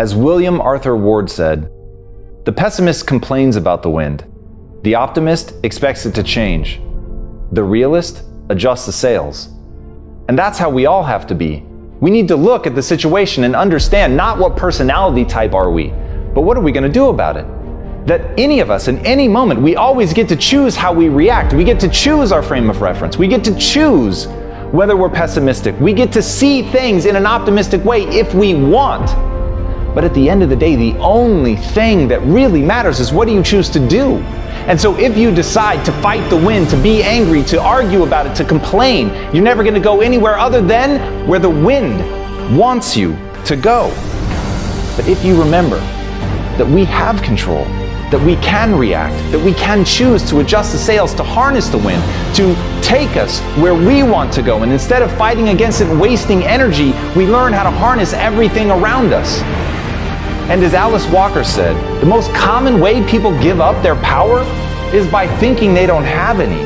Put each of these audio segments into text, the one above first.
As William Arthur Ward said, "The pessimist complains about the wind. The optimist expects it to change. The realist adjusts the sails." And that's how we all have to be. We need to look at the situation and understand not what personality type are we, but what are we going to do about it? That any of us, in any moment, we always get to choose how we react. We get to choose our frame of reference. We get to choose whether we're pessimistic. We get to see things in an optimistic way if we want. But at the end of the day, the only thing that really matters is what do you choose to do? And so if you decide to fight the wind, to be angry, to argue about it, to complain, you're never going to go anywhere other than where the wind wants you to go. But if you remember that we have control, that we can react, that we can choose to adjust the sails, to harness the wind, to take us where we want to go. And instead of fighting against it and wasting energy, we learn how to harness everything around us. And as Alice Walker said, the most common way people give up their power is by thinking they don't have any.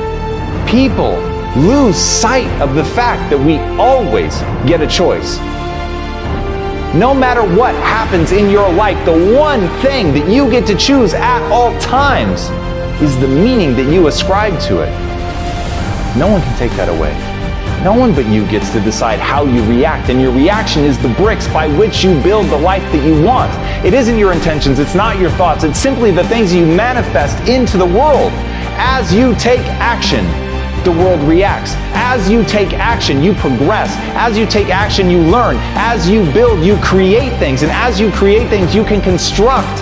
People lose sight of the fact that we always get a choice. No matter what happens in your life, the one thing that you get to choose at all times is the meaning that you ascribe to it. No one can take that away. No one but you gets to decide how you react, and your reaction is the bricks by which you build the life that you want. It isn't your intentions, it's not your thoughts, it's simply the things you manifest into the world. As you take action, the world reacts. As you take action, you progress. As you take action, you learn. As you build, you create things. And as you create things, you can construct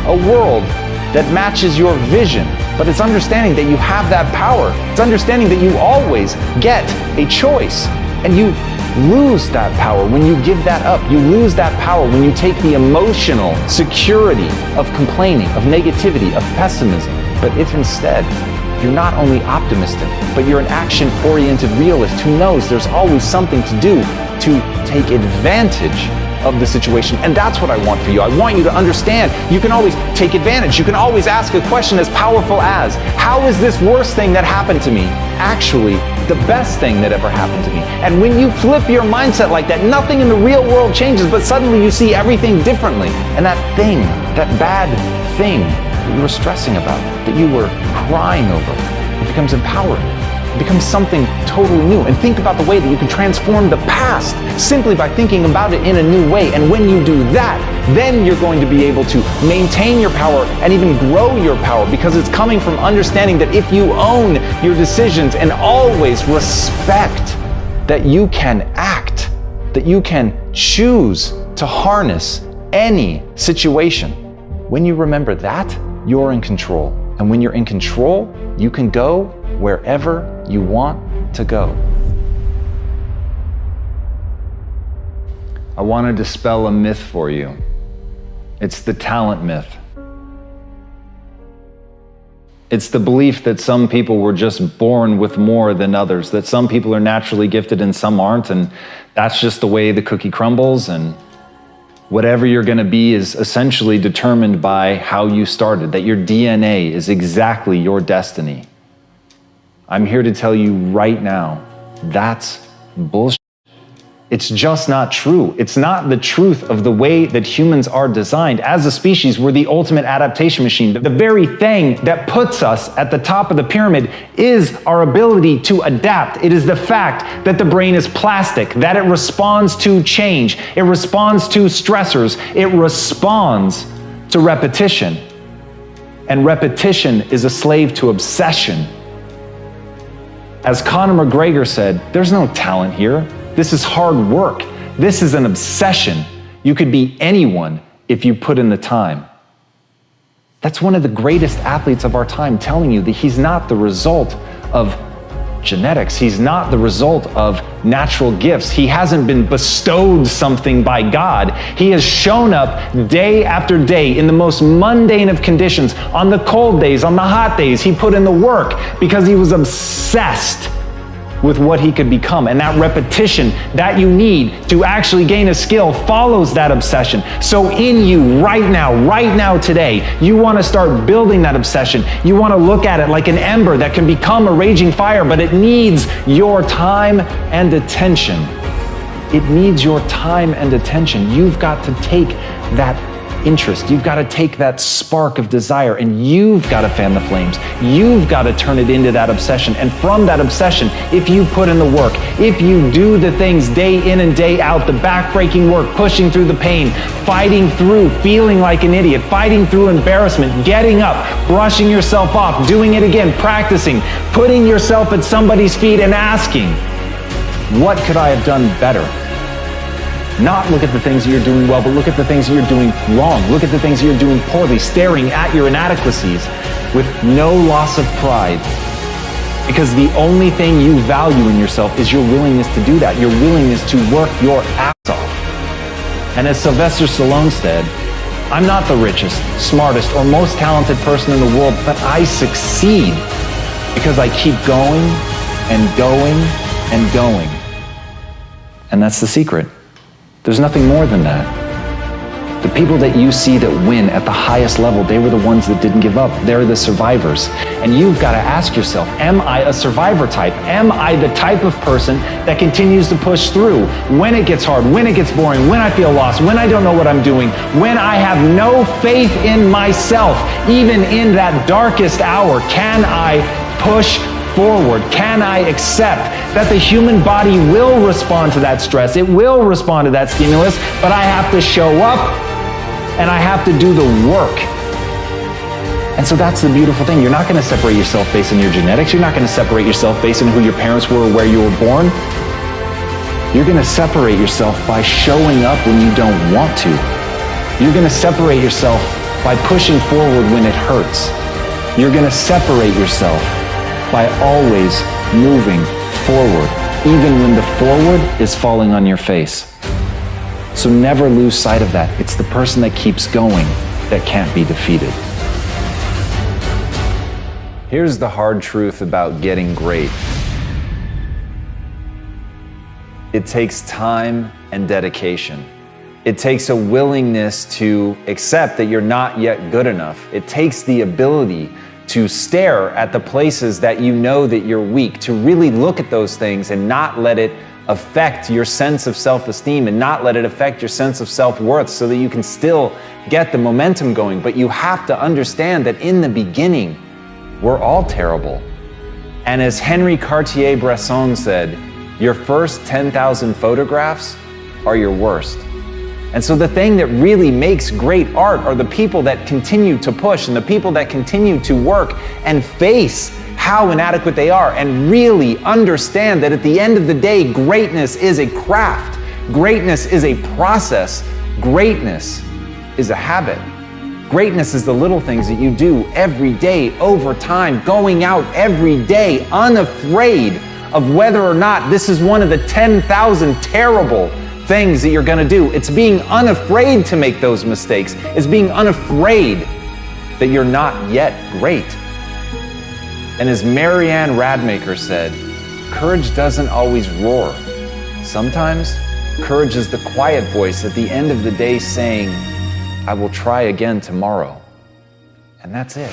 a world that matches your vision. But it's understanding that you have that power. It's understanding that you always get a choice. And you lose that power when you give that up. You lose that power when you take the emotional security of complaining, of negativity, of pessimism. But if instead, you're not only optimistic, but you're an action-oriented realist who knows there's always something to do to take advantage of the situation. And that's what I want for you. I want you to understand you can always take advantage. You can always ask a question as powerful as, how is this worst thing that happened to me actually the best thing that ever happened to me? And when you flip your mindset like that, nothing in the real world changes, but suddenly you see everything differently. And that thing, that bad thing that you were stressing about, that you were crying over, it becomes empowering. It becomes something totally new. And think about the way that you can transform the past simply by thinking about it in a new way. And when you do that, then you're going to be able to maintain your power and even grow your power, because it's coming from understanding that if you own your decisions and always respect that you can act, that you can choose to harness any situation. When you remember that, you're in control. And when you're in control, you can go wherever you want to go. I want to dispel a myth for you. It's the talent myth. It's the belief that some people were just born with more than others, that some people are naturally gifted and some aren't, and that's just the way the cookie crumbles, and whatever you're going to be is essentially determined by how you started, that your DNA is exactly your destiny. I'm here to tell you right now, that's bullshit. It's just not true. It's not the truth of the way that humans are designed. As a species, we're the ultimate adaptation machine. The very thing that puts us at the top of the pyramid is our ability to adapt. It is the fact that the brain is plastic, that it responds to change. It responds to stressors. It responds to repetition. And repetition is a slave to obsession. As Conor McGregor said, there's no talent here. This is hard work. This is an obsession. You could be anyone if you put in the time. That's one of the greatest athletes of our time telling you that he's not the result of genetics. He's not the result of natural gifts. He hasn't been bestowed something by God. He has shown up day after day in the most mundane of conditions. On the cold days, on the hot days, he put in the work because he was obsessed with what he could become. And that repetition that you need to actually gain a skill follows that obsession. So in you right now, today, you want to start building that obsession. You want to look at it like an ember that can become a raging fire, but it needs your time and attention. It needs your time and attention. You've got to take that interest. You've got to take that spark of desire and you've got to fan the flames. You've got to turn it into that obsession. And from that obsession, if you put in the work, if you do the things day in and day out, the backbreaking work, pushing through the pain, fighting through feeling like an idiot, fighting through embarrassment, getting up, brushing yourself off, doing it again, practicing, putting yourself at somebody's feet and asking, what could I have done better? Not look at the things that you're doing well, but look at the things that you're doing wrong. Look at the things that you're doing poorly, staring at your inadequacies with no loss of pride. Because the only thing you value in yourself is your willingness to do that, your willingness to work your ass off. And as Sylvester Stallone said, I'm not the richest, smartest, or most talented person in the world, but I succeed because I keep going and going and going. And that's the secret. There's nothing more than that. The people that you see that win at the highest level, they were the ones that didn't give up. They're the survivors. And you've got to ask yourself, am I a survivor type? Am I the type of person that continues to push through when it gets hard, when it gets boring, when I feel lost, when I don't know what I'm doing, when I have no faith in myself, even in that darkest hour? Can I push forward? Can I accept that the human body will respond to that stress? It will respond to that stimulus, but I have to show up and I have to do the work. And so that's the beautiful thing. You're not going to separate yourself based on your genetics. You're not going to separate yourself based on who your parents were or where you were born. You're going to separate yourself by showing up when you don't want to. You're going to separate yourself by pushing forward when it hurts. You're going to separate yourself by always moving forward, even when the forward is falling on your face. So never lose sight of that. It's the person that keeps going that can't be defeated. Here's the hard truth about getting great. It takes time and dedication. It takes a willingness to accept that you're not yet good enough. It takes the ability to stare at the places that you know that you're weak, to really look at those things and not let it affect your sense of self-esteem and not let it affect your sense of self-worth so that you can still get the momentum going. But you have to understand that in the beginning, we're all terrible. And as Henri Cartier-Bresson said, your first 10,000 photographs are your worst. And so the thing that really makes great art are the people that continue to push and the people that continue to work and face how inadequate they are and really understand that at the end of the day, greatness is a craft. Greatness is a process. Greatness is a habit. Greatness is the little things that you do every day over time, going out every day unafraid of whether or not this is one of the 10,000 terrible things that you're going to do. It's being unafraid to make those mistakes. It's being unafraid that you're not yet great. And as Marianne Radmacher said, courage doesn't always roar. Sometimes courage is the quiet voice at the end of the day saying, I will try again tomorrow. And that's it.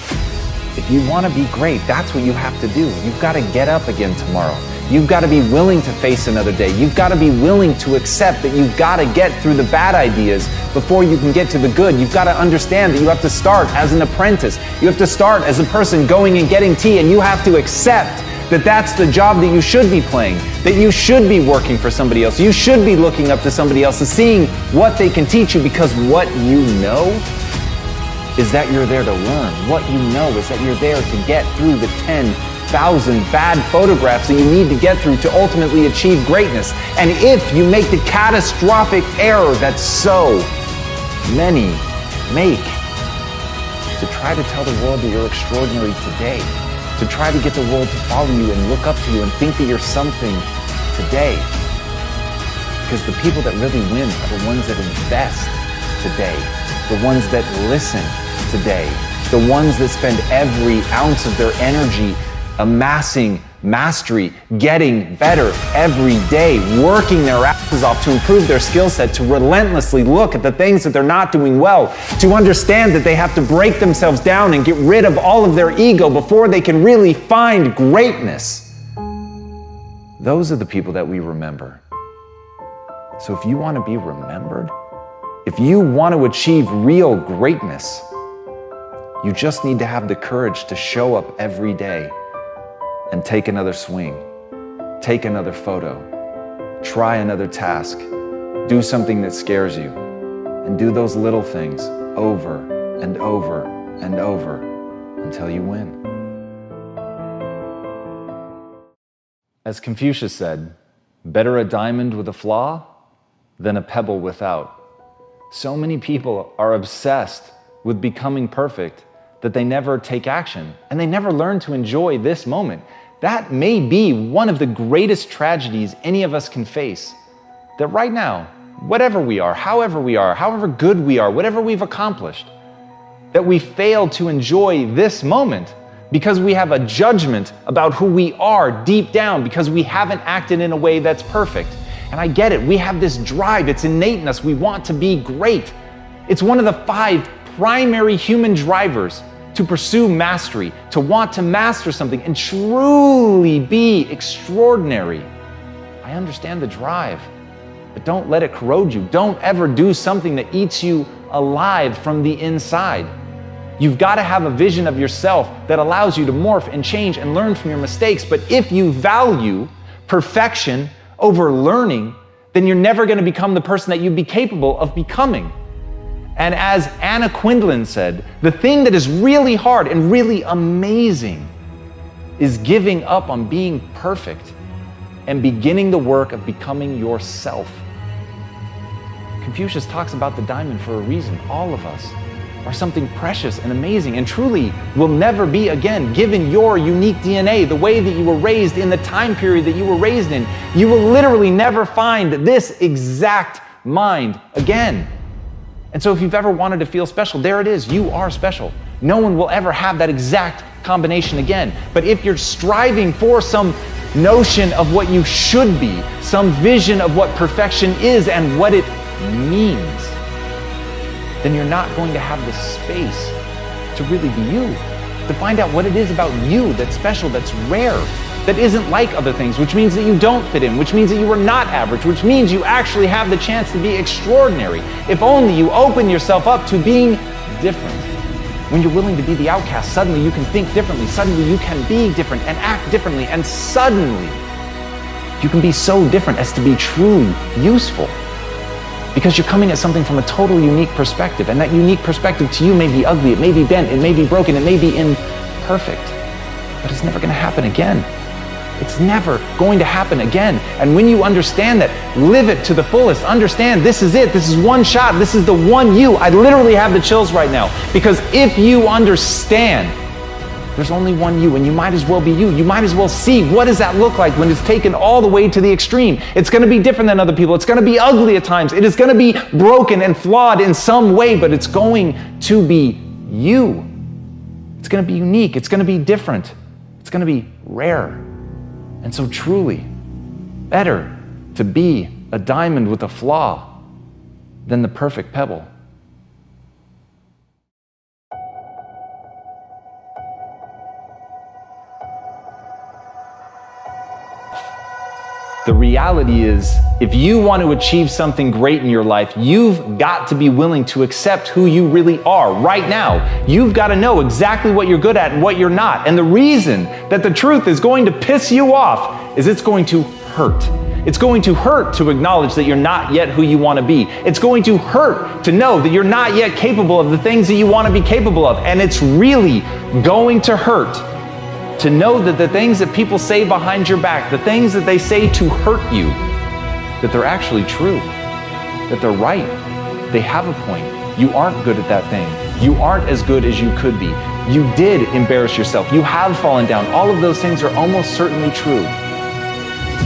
If you want to be great, that's what you have to do. You've got to get up again tomorrow. You've got to be willing to face another day. You've got to be willing to accept that you've got to get through the bad ideas before you can get to the good. You've got to understand that you have to start as an apprentice. You have to start as a person going and getting tea, and you have to accept that that's the job that you should be playing, that you should be working for somebody else. You should be looking up to somebody else and seeing what they can teach you, because what you know is that you're there to learn. What you know is that you're there to get through the 10,000 bad photographs that you need to get through to ultimately achieve greatness. And if you make the catastrophic error that so many make, to try to tell the world that you're extraordinary today, to try to get the world to follow you and look up to you and think that you're something today. Because the people that really win are the ones that invest today, the ones that listen today, the ones that spend every ounce of their energy amassing mastery, getting better every day, working their asses off to improve their skill set, to relentlessly look at the things that they're not doing well, to understand that they have to break themselves down and get rid of all of their ego before they can really find greatness. Those are the people that we remember. So if you want to be remembered, if you want to achieve real greatness, you just need to have the courage to show up every day and take another swing, take another photo, try another task, do something that scares you, and do those little things over and over and over until you win. As Confucius said, better a diamond with a flaw than a pebble without. So many people are obsessed with becoming perfect that they never take action and they never learn to enjoy this moment. That may be one of the greatest tragedies any of us can face. That right now, whatever we are, however good we are, whatever we've accomplished, that we fail to enjoy this moment because we have a judgment about who we are deep down, because we haven't acted in a way that's perfect. And I get it, we have this drive, it's innate in us, we want to be great. It's one of the 5 primary human drivers to pursue mastery, to want to master something and truly be extraordinary. I understand the drive, but don't let it corrode you. Don't ever do something that eats you alive from the inside. You've got to have a vision of yourself that allows you to morph and change and learn from your mistakes. But if you value perfection over learning, then you're never going to become the person that you'd be capable of becoming. And as Anna Quindlen said, the thing that is really hard and really amazing is giving up on being perfect and beginning the work of becoming yourself. Confucius talks about the diamond for a reason. All of us are something precious and amazing and truly will never be again, given your unique DNA, the way that you were raised in the time period that you were raised in. You will literally never find this exact mind again. And so if you've ever wanted to feel special, there it is, you are special. No one will ever have that exact combination again. But if you're striving for some notion of what you should be, some vision of what perfection is and what it means, then you're not going to have the space to really be you, to find out what it is about you that's special, that's rare, that isn't like other things, which means that you don't fit in, which means that you are not average, which means you actually have the chance to be extraordinary. If only you open yourself up to being different. When you're willing to be the outcast, suddenly you can think differently, suddenly you can be different and act differently, and suddenly you can be so different as to be truly useful. Because you're coming at something from a totally unique perspective, and that unique perspective to you may be ugly, it may be bent, it may be broken, it may be imperfect, but it's never going to happen again. It's never going to happen again. And when you understand that, live it to the fullest. Understand this is it. This is one shot. This is the one you. I literally have the chills right now. Because if you understand, there's only one you, and you might as well be you. You might as well see what does that look like when it's taken all the way to the extreme. It's going to be different than other people. It's going to be ugly at times. It is going to be broken and flawed in some way, but it's going to be you. It's going to be unique. It's going to be different. It's going to be rare. And so truly, better to be a diamond with a flaw than the perfect pebble. The reality is, if you want to achieve something great in your life, you've got to be willing to accept who you really are right now. You've got to know exactly what you're good at and what you're not. And the reason that the truth is going to piss you off is it's going to hurt. It's going to hurt to acknowledge that you're not yet who you want to be. It's going to hurt to know that you're not yet capable of the things that you want to be capable of. And it's really going to hurt to know that the things that people say behind your back, the things that they say to hurt you, that they're actually true, that they're right. They have a point. You aren't good at that thing. You aren't as good as you could be. You did embarrass yourself. You have fallen down. All of those things are almost certainly true.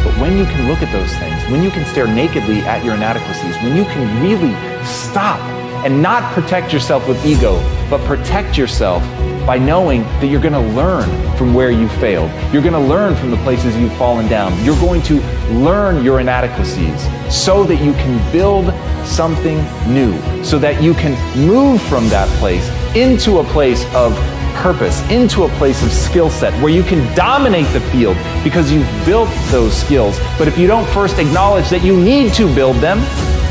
But when you can look at those things, when you can stare nakedly at your inadequacies, when you can really stop and not protect yourself with ego, but protect yourself by knowing that you're going to learn from where you failed. You're going to learn from the places you've fallen down. You're going to learn your inadequacies so that you can build something new, so that you can move from that place into a place of purpose, into a place of skill set where you can dominate the field because you've built those skills. But if you don't first acknowledge that you need to build them,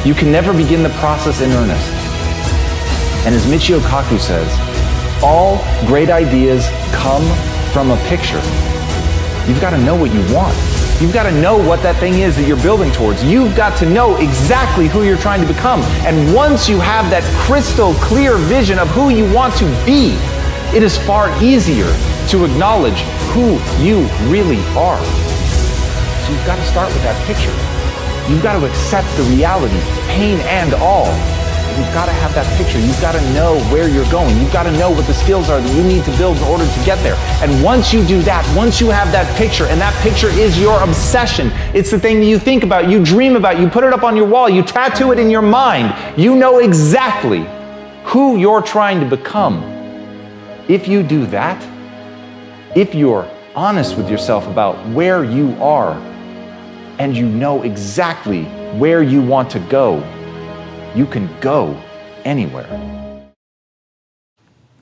you can never begin the process in earnest. And as Michio Kaku says, all great ideas come from a picture. You've got to know what you want. You've got to know what that thing is that you're building towards. You've got to know exactly who you're trying to become. And once you have that crystal clear vision of who you want to be, it is far easier to acknowledge who you really are. So you've got to start with that picture. You've got to accept the reality, pain and all. You've got to have that picture. You've got to know where you're going. You've got to know what the skills are that you need to build in order to get there. And once you do that, once you have that picture, and that picture is your obsession, it's the thing that you think about, you dream about, you put it up on your wall, you tattoo it in your mind, you know exactly who you're trying to become. If you do that, if you're honest with yourself about where you are, and you know exactly where you want to go, you can go anywhere.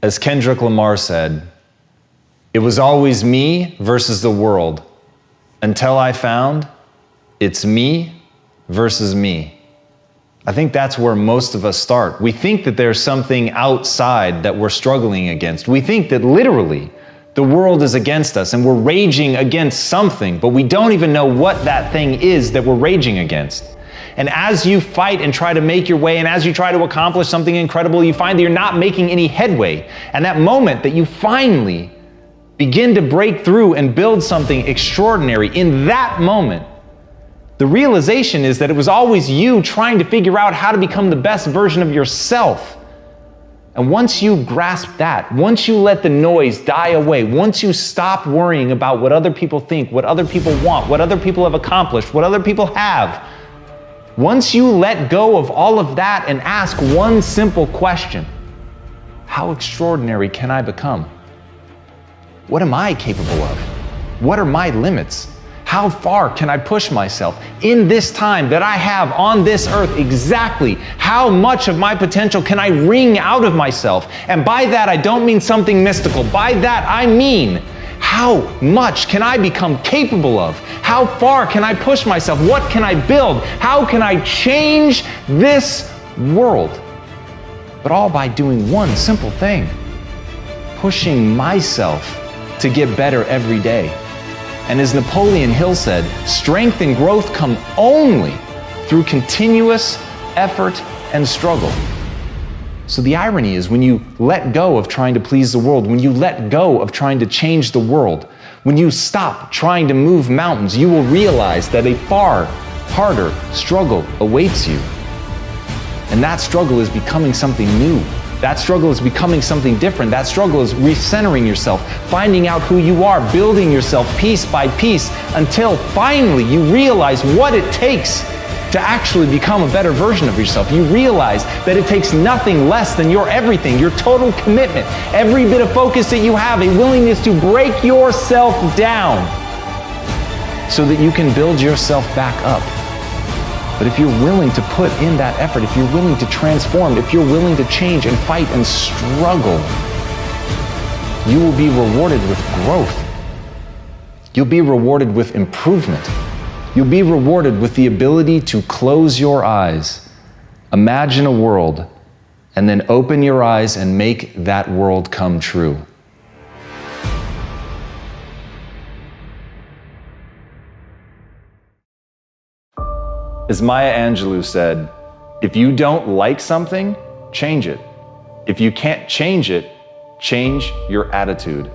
As Kendrick Lamar said, it was always me versus the world until I found it's me versus me. I think that's where most of us start. We think that there's something outside that we're struggling against. We think that literally the world is against us and we're raging against something, but we don't even know what that thing is that we're raging against. And as you fight and try to make your way, and as you try to accomplish something incredible, you find that you're not making any headway. And that moment that you finally begin to break through and build something extraordinary, in that moment, the realization is that it was always you trying to figure out how to become the best version of yourself. And once you grasp that, once you let the noise die away, once you stop worrying about what other people think, what other people want, what other people have accomplished, what other people have, once you let go of all of that and ask one simple question, how extraordinary can I become? What am I capable of? What are my limits? How far can I push myself in this time that I have on this earth? Exactly how much of my potential can I wring out of myself? And by that, I don't mean something mystical. By that, I mean, how much can I become capable of? How far can I push myself? What can I build? How can I change this world? But all by doing one simple thing, pushing myself to get better every day. And as Napoleon Hill said, strength and growth come only through continuous effort and struggle. So the irony is, when you let go of trying to please the world, when you let go of trying to change the world, when you stop trying to move mountains, you will realize that a far harder struggle awaits you. And that struggle is becoming something new. That struggle is becoming something different. That struggle is recentering yourself, finding out who you are, building yourself piece by piece until finally you realize what it takes to actually become a better version of yourself. You realize that it takes nothing less than your everything, your total commitment, every bit of focus that you have, a willingness to break yourself down so that you can build yourself back up. But if you're willing to put in that effort, if you're willing to transform, if you're willing to change and fight and struggle, you will be rewarded with growth. You'll be rewarded with improvement. You'll be rewarded with the ability to close your eyes, imagine a world, and then open your eyes and make that world come true. As Maya Angelou said, if you don't like something, change it. If you can't change it, change your attitude.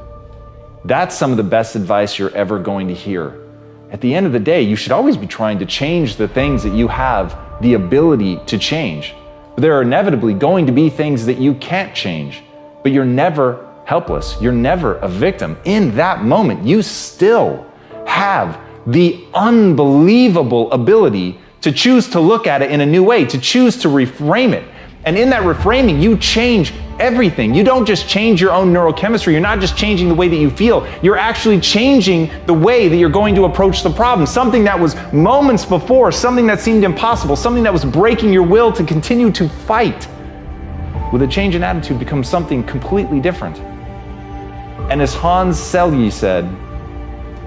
That's some of the best advice you're ever going to hear. At the end of the day, you should always be trying to change the things that you have the ability to change. But there are inevitably going to be things that you can't change, but you're never helpless. You're never a victim. In that moment, you still have the unbelievable ability to choose to look at it in a new way, to choose to reframe it. And in that reframing, you change everything. You don't just change your own neurochemistry. You're not just changing the way that you feel. You're actually changing the way that you're going to approach the problem. Something that was moments before, something that seemed impossible, something that was breaking your will to continue to fight, with a change in attitude becomes something completely different. And as Hans Selye said,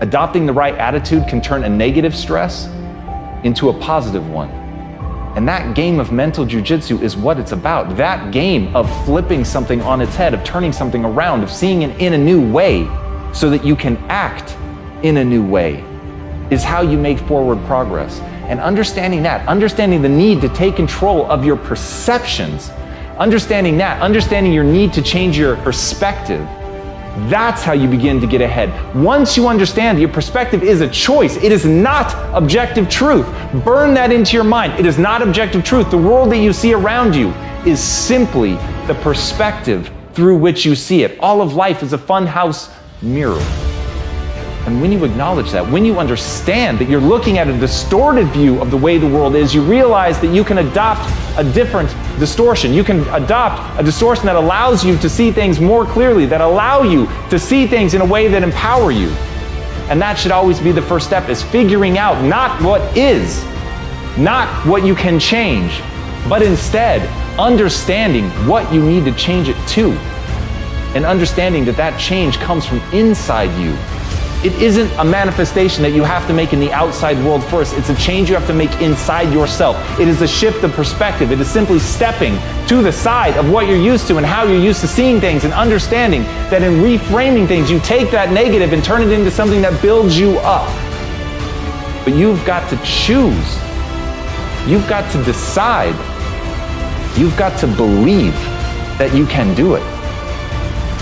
adopting the right attitude can turn a negative stress into a positive one. And that game of mental jujitsu is what it's about. That game of flipping something on its head, of turning something around, of seeing it in a new way so that you can act in a new way, is how you make forward progress. And understanding that, understanding the need to take control of your perceptions, understanding your need to change your perspective, that's how you begin to get ahead. Once you understand that your perspective is a choice, it is not objective truth. Burn that into your mind. It is not objective truth. The world that you see around you is simply the perspective through which you see it. All of life is a funhouse mirror. And when you acknowledge that, when you understand that you're looking at a distorted view of the way the world is, you realize that you can adopt a different distortion. You can adopt a distortion that allows you to see things more clearly, that allow you to see things in a way that empower you. And that should always be the first step, is figuring out not what is, not what you can change, but instead understanding what you need to change it to. And understanding that that change comes from inside you. It isn't a manifestation that you have to make in the outside world first. It's a change you have to make inside yourself. It is a shift of perspective. It is simply stepping to the side of what you're used to and how you're used to seeing things, and understanding that in reframing things, you take that negative and turn it into something that builds you up. But you've got to choose. You've got to decide. You've got to believe that you can do it.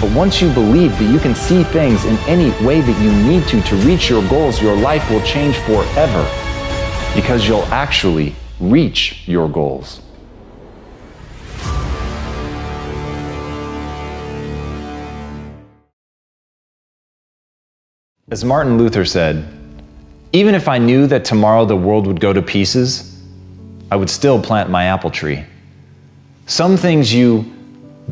But once you believe that you can see things in any way that you need to reach your goals, your life will change forever, because you'll actually reach your goals. As Martin Luther said, even if I knew that tomorrow the world would go to pieces, I would still plant my apple tree. Some things you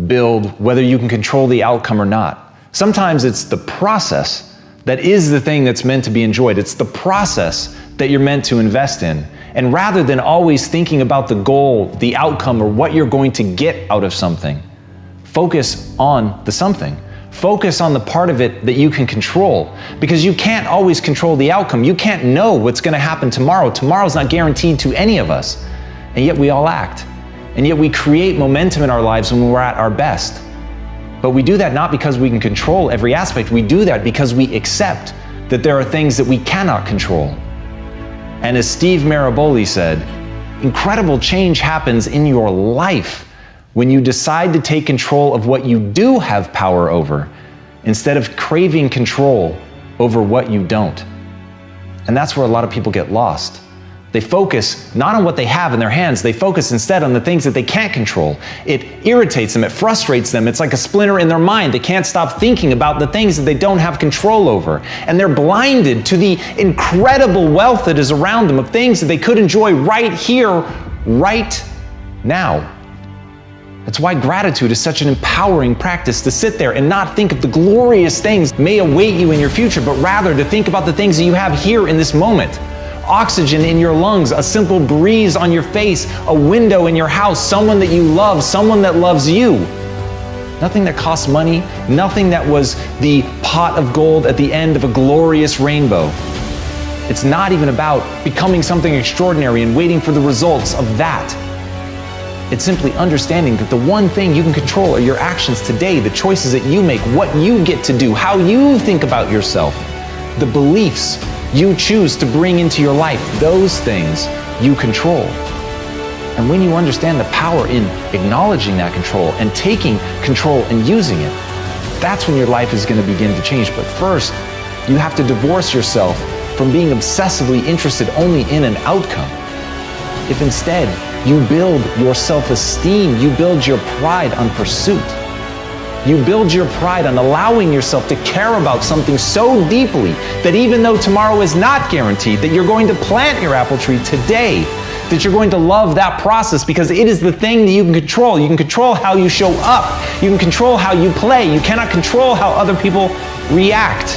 build whether you can control the outcome or not. Sometimes it's the process that is the thing that's meant to be enjoyed. It's the process that you're meant to invest in. And rather than always thinking about the goal, the outcome, or what you're going to get out of something, focus on the something. Focus on the part of it that you can control, because you can't always control the outcome. You can't know what's going to happen tomorrow. Tomorrow's not guaranteed to any of us, and yet we all act. And yet we create momentum in our lives when we're at our best. But we do that not because we can control every aspect. We do that because we accept that there are things that we cannot control. And as Steve Maraboli said, incredible change happens in your life when you decide to take control of what you do have power over, instead of craving control over what you don't. And that's where a lot of people get lost. They focus not on what they have in their hands, they focus instead on the things that they can't control. It irritates them, it frustrates them, it's like a splinter in their mind. They can't stop thinking about the things that they don't have control over. And they're blinded to the incredible wealth that is around them, of things that they could enjoy right here, right now. That's why gratitude is such an empowering practice, to sit there and not think of the glorious things that may await you in your future, but rather to think about the things that you have here in this moment. Oxygen in your lungs, a simple breeze on your face, a window in your house, someone that you love, someone that loves you. Nothing that costs money, nothing that was the pot of gold at the end of a glorious rainbow. It's not even about becoming something extraordinary and waiting for the results of that. It's simply understanding that the one thing you can control are your actions today, the choices that you make, what you get to do, how you think about yourself, the beliefs you choose to bring into your life. Those things you control. And when you understand the power in acknowledging that control and taking control and using it, that's when your life is going to begin to change. But first, you have to divorce yourself from being obsessively interested only in an outcome. If instead you build your self-esteem, you build your pride on pursuit. You build your pride on allowing yourself to care about something so deeply that even though tomorrow is not guaranteed, that you're going to plant your apple tree today, that you're going to love that process because it is the thing that you can control. You can control how you show up. You can control how you play. You cannot control how other people react.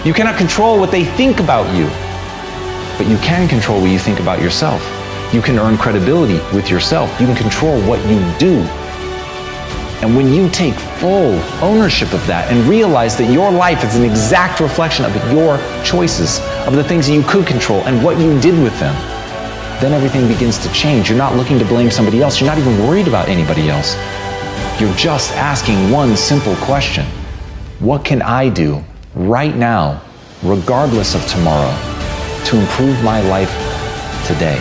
You cannot control what they think about you. But you can control what you think about yourself. You can earn credibility with yourself. You can control what you do. And when you take full ownership of that and realize that your life is an exact reflection of your choices, of the things that you could control and what you did with them, then everything begins to change. You're not looking to blame somebody else. You're not even worried about anybody else. You're just asking one simple question. What can I do right now, regardless of tomorrow, to improve my life today?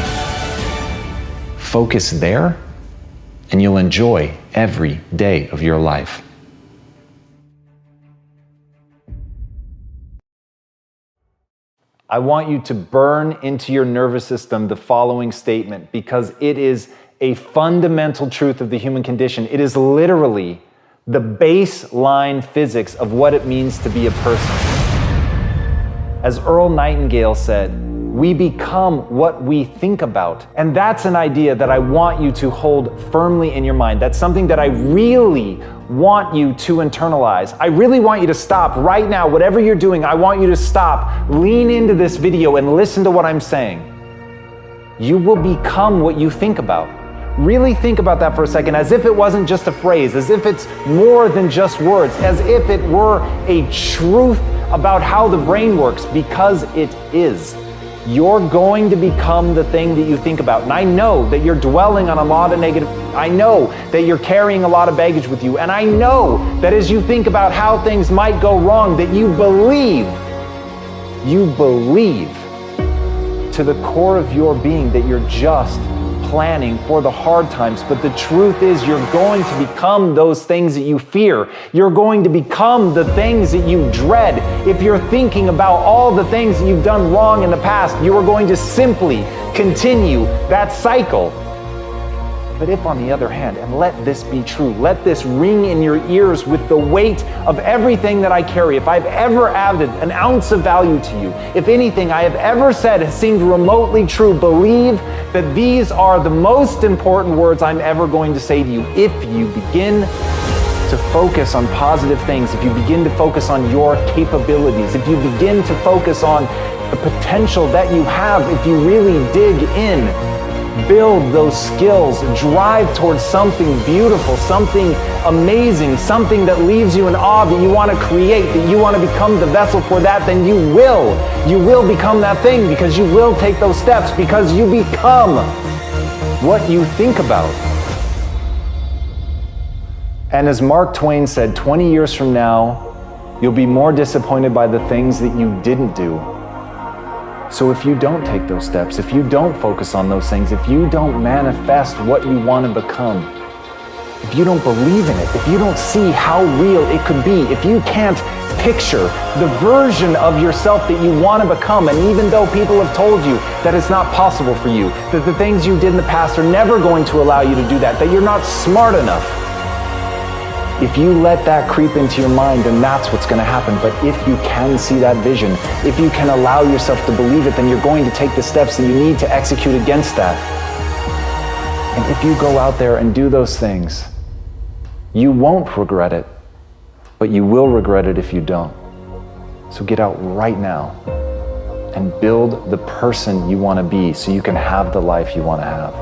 Focus there, and you'll enjoy every day of your life. I want you to burn into your nervous system the following statement, because it is a fundamental truth of the human condition. It is literally the baseline physics of what it means to be a person. As Earl Nightingale said, we become what we think about. And that's an idea that I want you to hold firmly in your mind. That's something that I really want you to internalize. I really want you to stop right now. Whatever you're doing, I want you to stop, lean into this video and listen to what I'm saying. You will become what you think about. Really think about that for a second, as if it wasn't just a phrase, as if it's more than just words, as if it were a truth about how the brain works, because it is. You're going to become the thing that you think about. And I know that you're dwelling on a lot of negative. I know that you're carrying a lot of baggage with you. And I know that as you think about how things might go wrong, that you believe to the core of your being that you're just planning for the hard times. But the truth is, you're going to become those things that you fear. You're going to become the things that you dread. If you're thinking about all the things that you've done wrong in the past, you are going to simply continue that cycle. But if, on the other hand, and let this be true, let this ring in your ears with the weight of everything that I carry, if I've ever added an ounce of value to you, if anything I have ever said has seemed remotely true, believe that these are the most important words I'm ever going to say to you. If you begin to focus on positive things, if you begin to focus on your capabilities, if you begin to focus on the potential that you have, if you really dig in, build those skills, drive towards something beautiful, something amazing, something that leaves you in awe, that you want to create, that you want to become the vessel for that, then you will become that thing, because you will take those steps, because you become what you think about. And as Mark Twain said, 20 years from now, you'll be more disappointed by the things that you didn't do. So if you don't take those steps, if you don't focus on those things, if you don't manifest what you want to become, if you don't believe in it, if you don't see how real it could be, if you can't picture the version of yourself that you want to become, and even though people have told you that it's not possible for you, that the things you did in the past are never going to allow you to do that, that you're not smart enough, if you let that creep into your mind, then that's what's going to happen. But if you can see that vision, if you can allow yourself to believe it, then you're going to take the steps that you need to execute against that. And if you go out there and do those things, you won't regret it, but you will regret it if you don't. So get out right now and build the person you want to be so you can have the life you want to have.